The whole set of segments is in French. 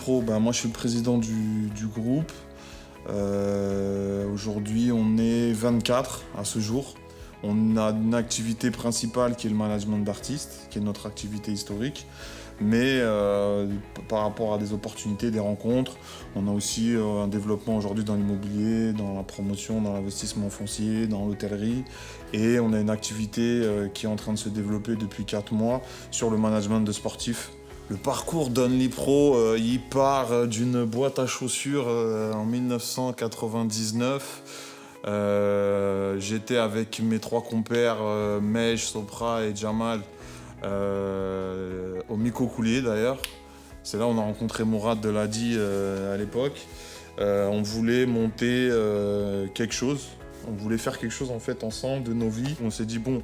Pro, moi je suis le président du groupe. Aujourd'hui on est 24 à ce jour. On a une activité principale qui est le management d'artistes, qui est notre activité historique. Mais par rapport à des opportunités, des rencontres, on a aussi un développement aujourd'hui dans l'immobilier, dans la promotion, dans l'investissement foncier, dans l'hôtellerie. Et on a une activité qui est en train de se développer depuis 4 mois sur le management de sportifs. Le parcours d'Only Pro, il part d'une boîte à chaussures en 1999. J'étais avec mes 3 compères, Mej, Sopra et Jamal, au Miko Coulier d'ailleurs. C'est là où on a rencontré Mourad de Ladi à l'époque. On voulait monter quelque chose. On voulait faire quelque chose en fait ensemble de nos vies. On s'est dit bon,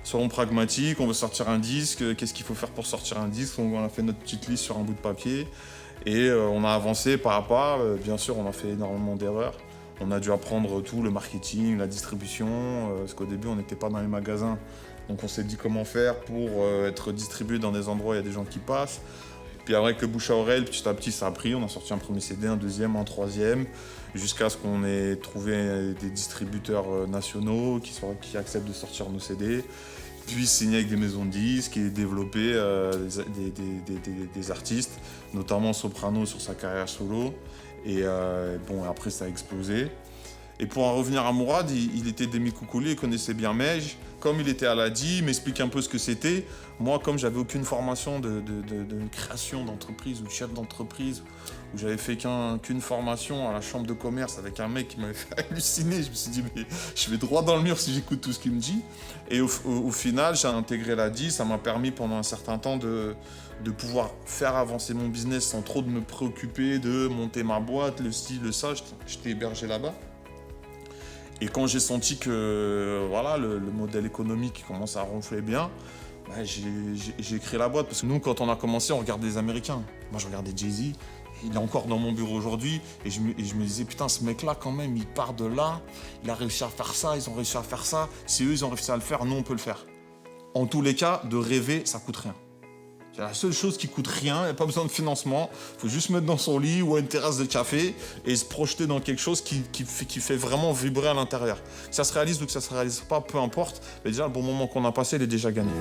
soyons pragmatiques, on veut sortir un disque. Qu'est-ce qu'il faut faire pour sortir un disque? On a fait notre petite liste sur un bout de papier et on a avancé pas à pas. Bien sûr, on a fait énormément d'erreurs. On a dû apprendre tout, le marketing, la distribution, parce qu'au début on n'était pas dans les magasins. Donc on s'est dit comment faire pour être distribué dans des endroits où il y a des gens qui passent. Puis avec le bouche à oreille, petit à petit ça a pris. On a sorti un premier CD, un deuxième, un troisième, jusqu'à ce qu'on ait trouvé des distributeurs nationaux qui acceptent de sortir nos CD. Puis signer avec des maisons de disques et développer des artistes, notamment Soprano sur sa carrière solo. Et après ça a explosé. Et pour en revenir à Mourad, il était des Miko Coulier, il connaissait bien Mej. Comme il était à l'ADI, il m'explique un peu ce que c'était. Moi, comme j'avais aucune formation de création d'entreprise ou de chef d'entreprise, où j'avais fait qu'une formation à la chambre de commerce avec un mec qui m'avait fait halluciner, je me suis dit mais je vais droit dans le mur si j'écoute tout ce qu'il me dit. Et au final, j'ai intégré l'ADI, ça m'a permis pendant un certain temps de pouvoir faire avancer mon business sans trop de me préoccuper de monter ma boîte, le style, le ça. J'étais hébergé là-bas. Et quand j'ai senti que le modèle économique commence à ronfler bien, j'ai créé la boîte. Parce que nous, quand on a commencé, on regardait les Américains. Moi, je regardais Jay-Z. Il est encore dans mon bureau aujourd'hui. Et je me disais, putain, ce mec-là, quand même, il part de là. Il a réussi à faire ça, ils ont réussi à faire ça. Si eux, ils ont réussi à le faire, nous, on peut le faire. En tous les cas, de rêver, ça coûte rien. C'est la seule chose qui coûte rien, il n'y a pas besoin de financement. Il faut juste mettre dans son lit ou à une terrasse de café et se projeter dans quelque chose qui fait vraiment vibrer à l'intérieur. Que ça se réalise ou que ça se réalise pas, peu importe. Mais déjà, le bon moment qu'on a passé, il est déjà gagné.